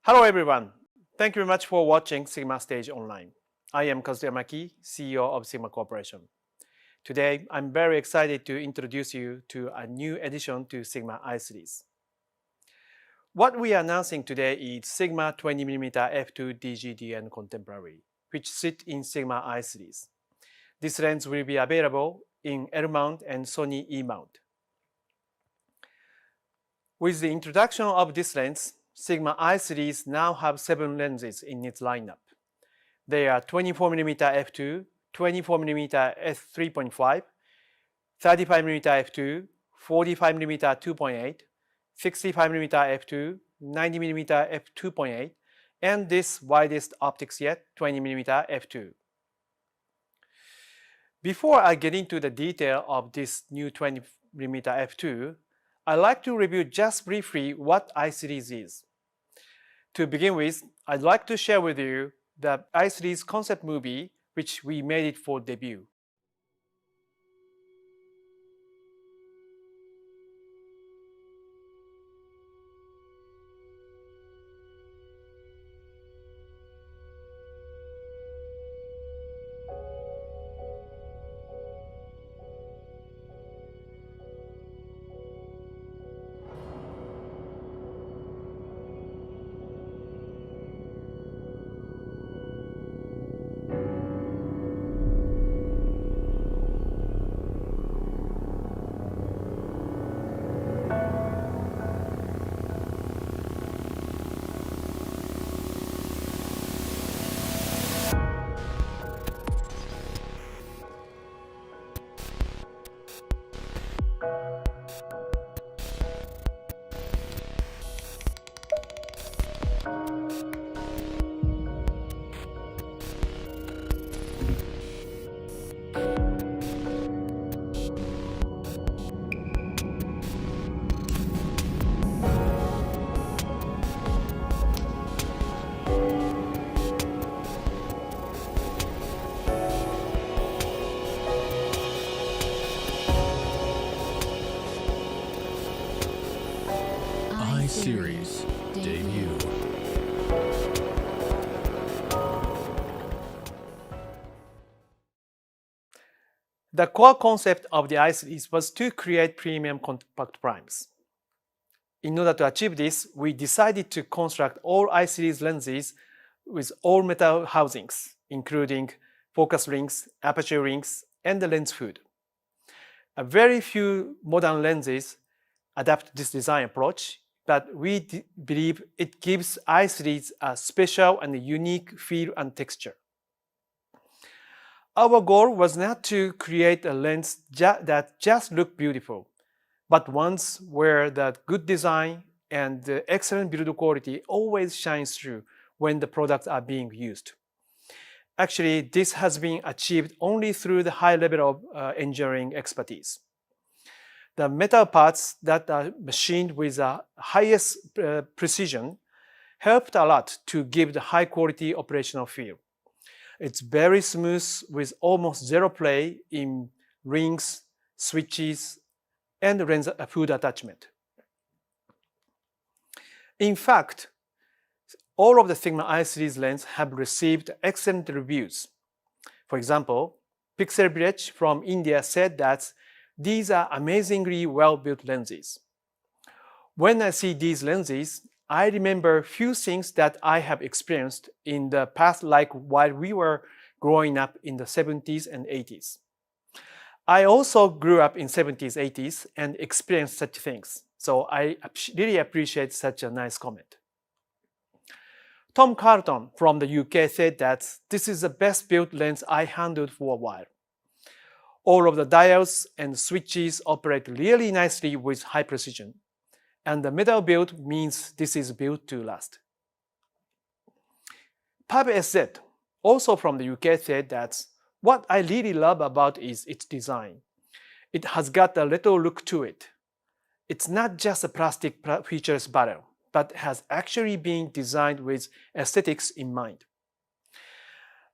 Hello everyone. Thank you very much for watching Sigma Stage Online. I am Kazuya Maki, CEO of Sigma Corporation. Today, I'm very excited to introduce you to a new addition to Sigma I series. What we are announcing today is Sigma 20mm f2 DGDN Contemporary, which sit in Sigma I series. This lens will be available in L mount and Sony E mount. With the introduction of this lens, Sigma I series now have 7 lenses in its lineup. They are 24mm f2, 24mm f3.5, 35mm f2, 45mm 2.8, 65mm f2, 90mm f2.8, and this widest optics yet, 20mm f2. Before I get into the detail of this new 20mm f2, I'd like to review just briefly what I series is. To begin with, I'd like to share with you the I series concept movie which we made it for debut. Series debut. The core concept of the I series was to create premium compact primes. In order to achieve this, we decided to construct all I series lenses with all metal housings, including focus rings, aperture rings, and the lens hood. A very few modern lenses adapt this design approach, but we believe it gives I series a special and unique feel and texture. Our goal was not to create a lens that just looked beautiful, but ones where the good design and the excellent build quality always shines through when the products are being used. Actually, this has been achieved only through the high level of engineering expertise. The metal parts that are machined with the highest precision helped a lot to give the high quality operational feel. It's very smooth with almost zero play in rings, switches, and lens hood attachment. In fact, all of the Sigma I series lenses have received excellent reviews. For example, Pixel Village from India said that these are amazingly well-built lenses. When I see these lenses, I remember few things that I have experienced in the past, like while we were growing up in the 70s and 80s. I also grew up in 70s, 80s and experienced such things. So I really appreciate such a nice comment. Tom Carlton from the UK said that this is the best built lens I handled for a while. All of the dials and switches operate really nicely with high precision, and the metal build means this is built to last. Pab SZ, also from the UK, said that what I really love about is its design. It has got a little look to it. It's not just a plastic features barrel, but has actually been designed with aesthetics in mind.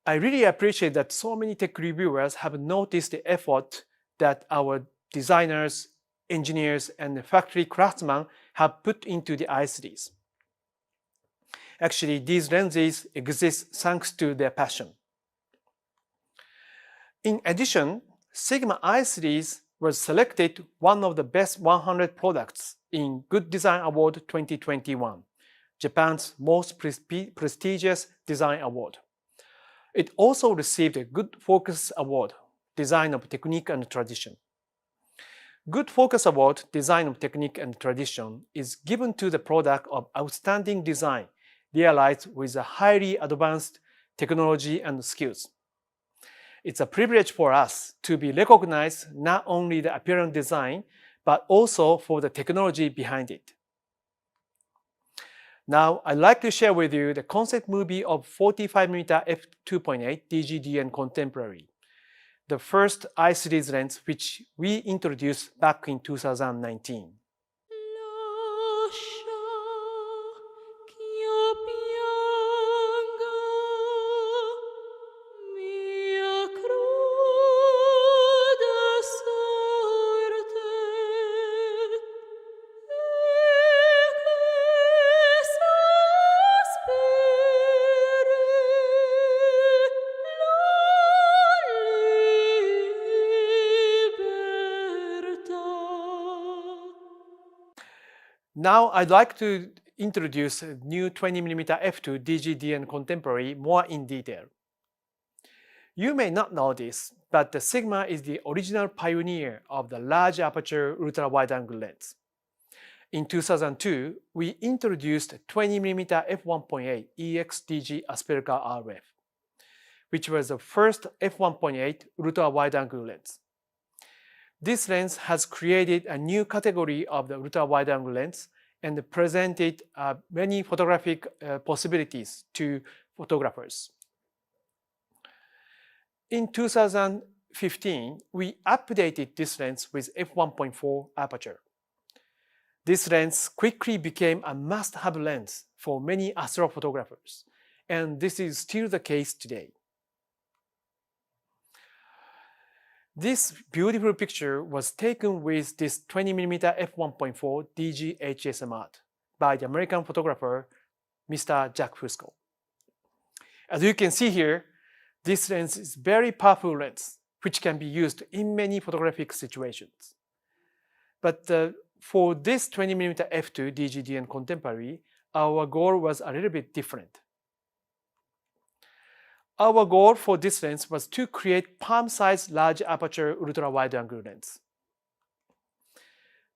I really appreciate that so many tech reviewers have noticed the effort that our designers, engineers, and factory craftsmen have put into the I series. Actually, these lenses exist thanks to their passion. In addition, Sigma I series was selected one of the best 100 products in Good Design Award 2021, Japan's most prestigious design award. It also received a Good Focus Award, Design of Technique and Tradition. Good Focus Award, Design of Technique and Tradition is given to the product of outstanding design realized with a highly advanced technology and skills. It's a privilege for us to be recognized not only the apparent design, but also for the technology behind it. Now, I'd like to share with you the concept movie of 45mm f2.8 DGD and Contemporary, the first I series lens which we introduced back in 2019. Now I'd like to introduce new 20mm f2 DGD and Contemporary more in detail. You may not know this, but the Sigma is the original pioneer of the large aperture ultra-wide-angle lens. In 2002, we introduced 20mm f1.8 EXDG aspherical RF, which was the first f1.8 ultra-wide-angle lens. This lens has created a new category of the ultra-wide-angle lens and presented many photographic possibilities to photographers. In 2015, we updated this lens with f1.4 aperture. This lens quickly became a must-have lens for many astrophotographers, and this is still the case today. This beautiful picture was taken with this 20mm f1.4 DG HSMR by the American photographer Mr. Jack Fusco. As you can see here, this lens is a very powerful lens which can be used in many photographic situations. But for this 20mm f2 DGD and Contemporary, our goal was a little bit different. Our goal for this lens was to create palm-sized large aperture ultra-wide-angle lens.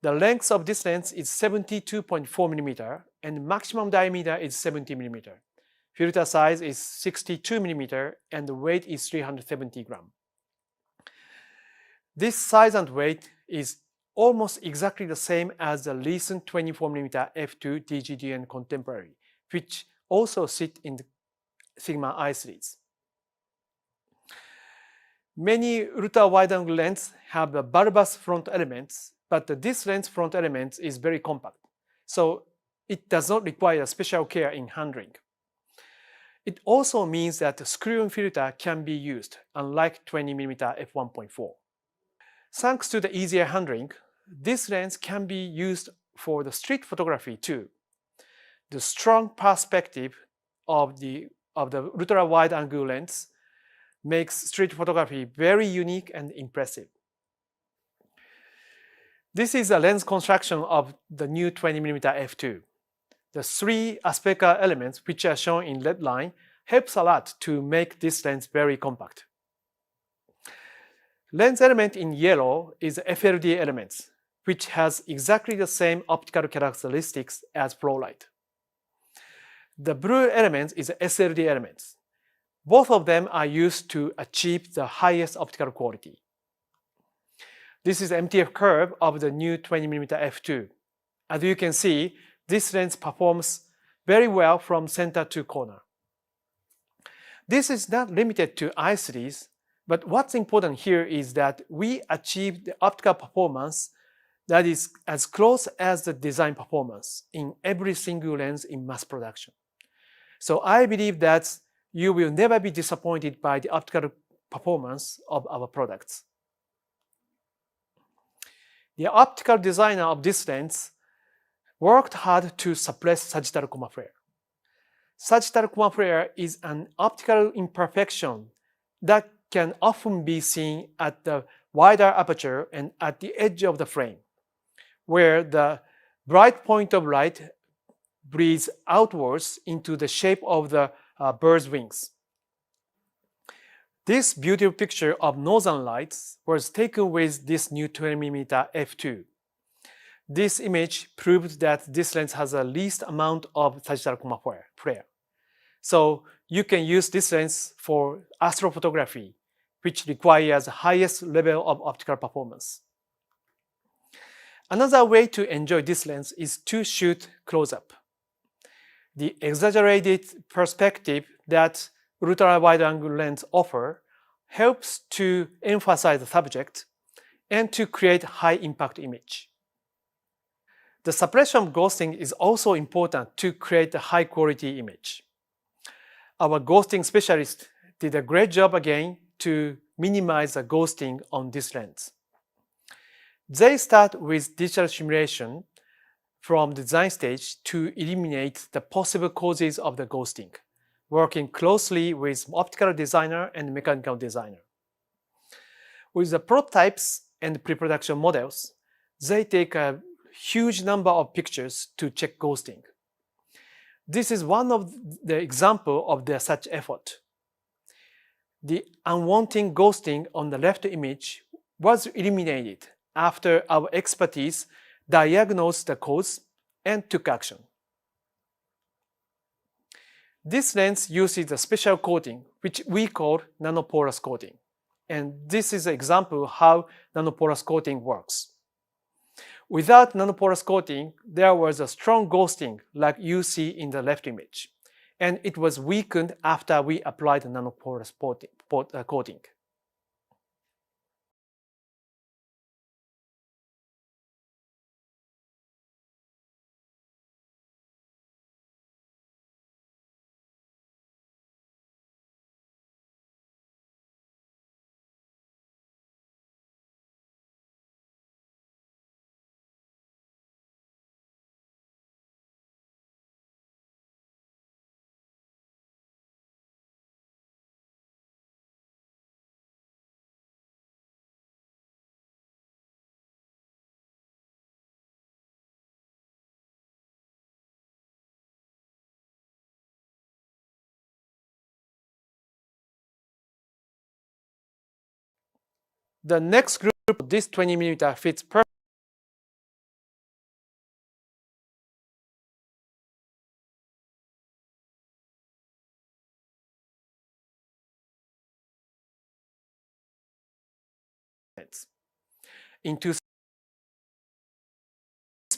The length of this lens is 72.4 mm and maximum diameter is 70 mm. Filter size is 62 mm and the weight is 370 grams. This size and weight is almost exactly the same as the recent 24mm f2 DGD and Contemporary, which also sit in the Sigma I series. Many ultra-wide-angle lenses have bulbous front elements, but this lens front element is very compact, so it does not require special care in handling. It also means that the screw-in filter can be used, unlike 20mm f1.4. Thanks to the easier handling, this lens can be used for the street photography too. The strong perspective of the ultra-wide-angle lens makes street photography very unique and impressive. This is a lens construction of the new 20mm f2. The three aspherical elements, which are shown in red line, helps a lot to make this lens very compact. Lens element in yellow is FLD elements, which has exactly the same optical characteristics as fluorite. The blue element is SLD elements. Both of them are used to achieve the highest optical quality. This is the MTF curve of the new 20mm f2. As you can see, this lens performs very well from center to corner. This is not limited to I series, but what's important here is that we achieve the optical performance that is as close as the design performance in every single lens in mass production. So I believe that you will never be disappointed by the optical performance of our products. The optical designer of this lens worked hard to suppress sagittal coma flare. sagittal coma flare is an optical imperfection that can often be seen at the wider aperture and at the edge of the frame, where the bright point of light bleeds outwards into the shape of the bird's wings. This beautiful picture of northern lights was taken with this new 20mm f2. This image proved that this lens has the least amount of sagittal coma flare. So you can use this lens for astrophotography, which requires the highest level of optical performance. Another way to enjoy this lens is to shoot close-up. The exaggerated perspective that ultra-wide-angle lens offer helps to emphasize the subject and to create high-impact image. The suppression of ghosting is also important to create a high-quality image. Our ghosting specialist did a great job again to minimize the ghosting on this lens. They start with digital simulation from the design stage to eliminate the possible causes of the ghosting, working closely with optical designer and mechanical designer. With the prototypes and pre-production models, they take a huge number of pictures to check ghosting. This is one of the examples of their such effort. The unwanted ghosting on the left image was eliminated after our expertise diagnosed the cause and took action. This lens uses a special coating which we call nanoporous coating, and this is an example how nanoporous coating works. Without nanoporous coating, there was a strong ghosting like you see in the left image, and it was weakened after we applied the nanoporous coating. The next group of this 20mm fits perfectly. Into this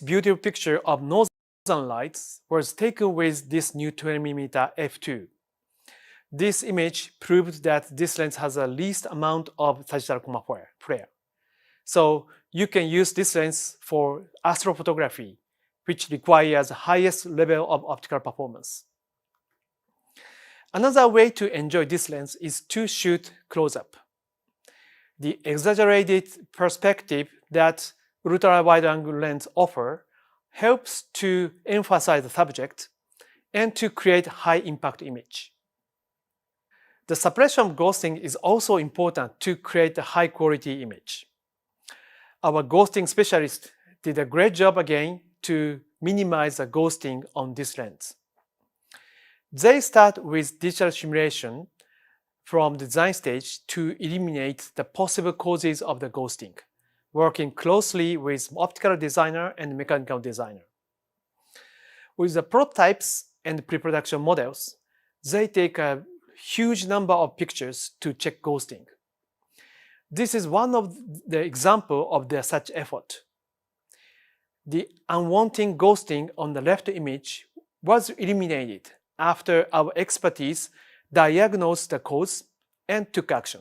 beautiful picture of northern lights was taken with this new 20mm f2. This image proved that this lens has the least amount of sagittal coma flare. So you can use this lens for astrophotography, which requires the highest level of optical performance. Another way to enjoy this lens is to shoot close-up. The exaggerated perspective that ultra-wide-angle lens offer helps to emphasize the subject and to create high-impact image. The suppression of ghosting is also important to create a high-quality image. Our ghosting specialist did a great job again to minimize the ghosting on this lens. They start with digital simulation from the design stage to eliminate the possible causes of the ghosting, working closely with optical designer and mechanical designer. With the prototypes and pre-production models, they take a huge number of pictures to check ghosting. This is one of the examples of their such effort. The unwanted ghosting on the left image was eliminated after our expertise diagnosed the cause and took action.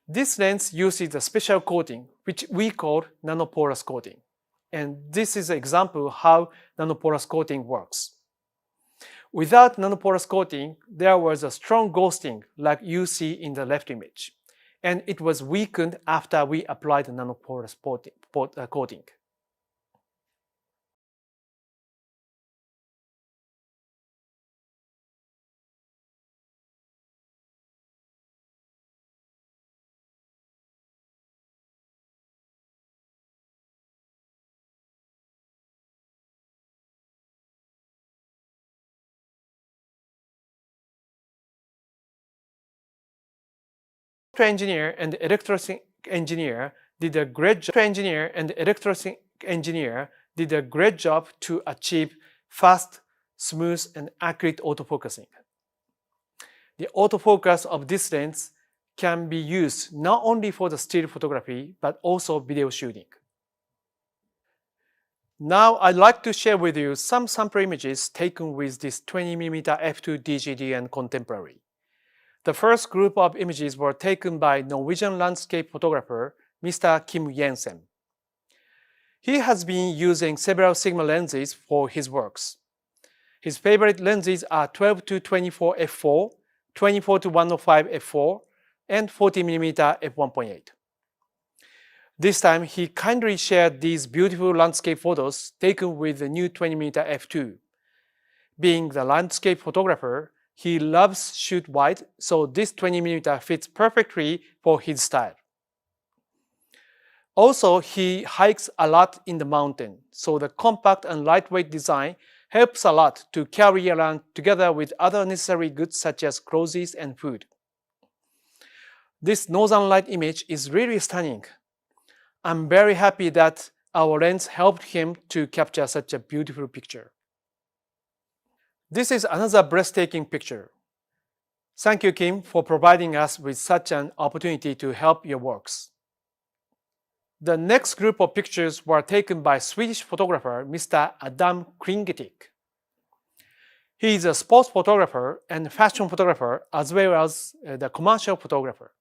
This lens uses a special coating which we call nanoporous coating, and this is an example how nanoporous coating works. Without nanoporous coating, there was a strong ghosting like you see in the left image, and it was weakened after we applied the nanoporous coating. engineer and electronic engineer did a great job. Engineer and electronic engineer did a great job to achieve fast, smooth, and accurate autofocusing. The autofocus of this lens can be used not only for the still photography but also video shooting. Now I'd like to share with you some sample images taken with this 20mm f2 DGD and contemporary. The first group of images were taken by Norwegian landscape photographer Mr. Kim Jensen. He has been using several Sigma lenses for his works. His favorite lenses are 12-24 f4, 24-105 f4, and 40mm f1.8. This time, he kindly shared these beautiful landscape photos taken with the new 20mm f2. Being the landscape photographer, he loves shoot wide, so this 20mm fits perfectly for his style. Also, he hikes a lot in the mountain, so the compact and lightweight design helps a lot to carry around together with other necessary goods such as clothes and food. This northern light image is really stunning. I'm very happy that our lens helped him to capture such a beautiful picture. This is another breathtaking picture. Thank you, Kim, for providing us with such an opportunity to help your works. The next group of pictures were taken by Swedish photographer Mr. Adam Kringetik. He is a sports photographer and fashion photographer as well as the commercial photographer.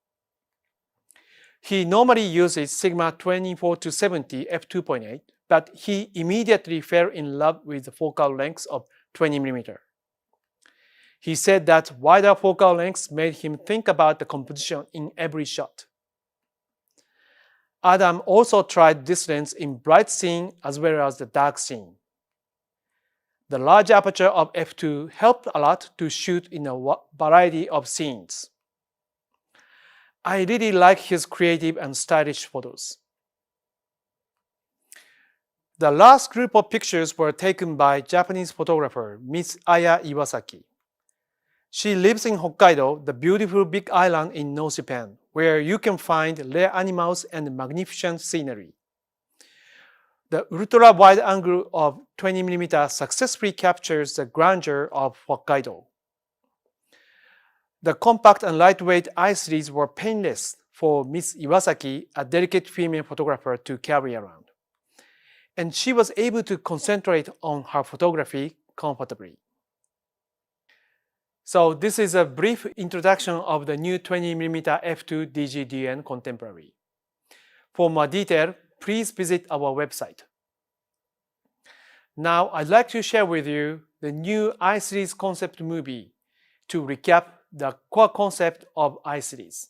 He normally uses Sigma 24-70 f2.8, but he immediately fell in love with the focal length of 20mm. He said that wider focal lengths made him think about the composition in every shot. Adam also tried this lens in bright scene as well as the dark scene. The large aperture of f2 helped a lot to shoot in a variety of scenes. I really like his creative and stylish photos. The last group of pictures were taken by Japanese photographer Miss Aya Iwasaki. She lives in Hokkaido, the beautiful big island in North Japan, where you can find rare animals and magnificent scenery. The ultra-wide angle of 20mm successfully captures the grandeur of Hokkaido. The compact and lightweight I-series were painless for Miss Iwasaki, a delicate female photographer, to carry around. And she was able to concentrate on her photography comfortably. So this is a brief introduction of the new 20mm f2 DGDN Contemporary. For more detail, please visit our website. Now I'd like to share with you the new I-series concept movie to recap the core concept of I-series.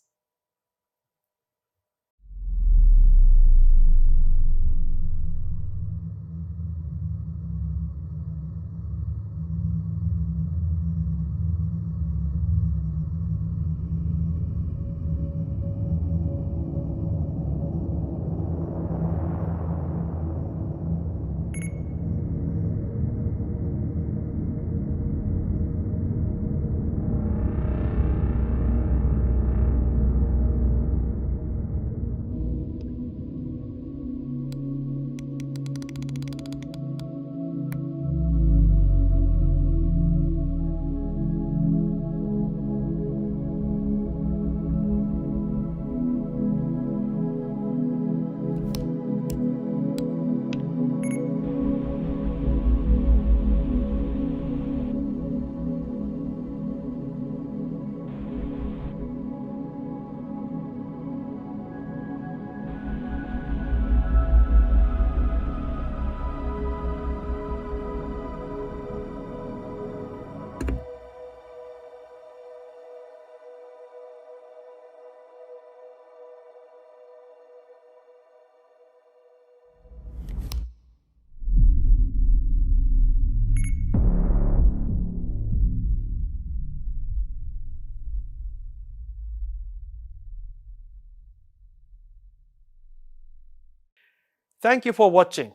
Thank you for watching.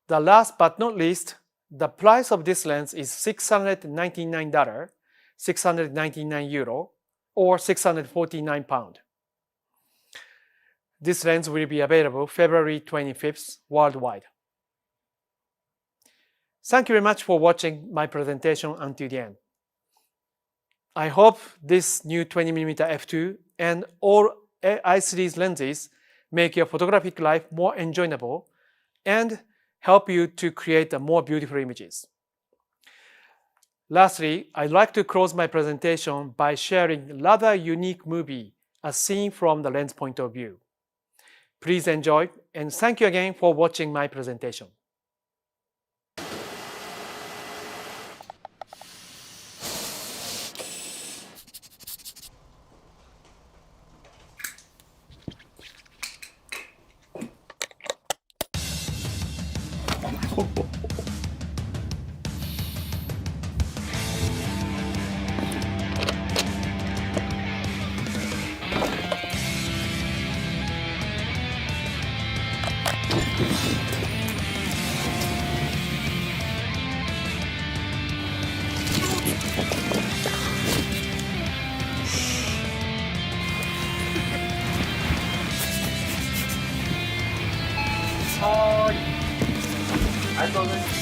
The last but not least, the price of this lens is $699, €699, or 649 pounds. This lens will be available February 25th worldwide. Thank you very much for watching my presentation until the end. I hope this new 20mm f2 and all I-series lenses make your photographic life more enjoyable and help you to create more beautiful images. Lastly, I'd like to close my presentation by sharing a rather unique movie, as seen from the lens point of view. Please enjoy, and thank you again for watching my presentation.はい。ありがとうございます。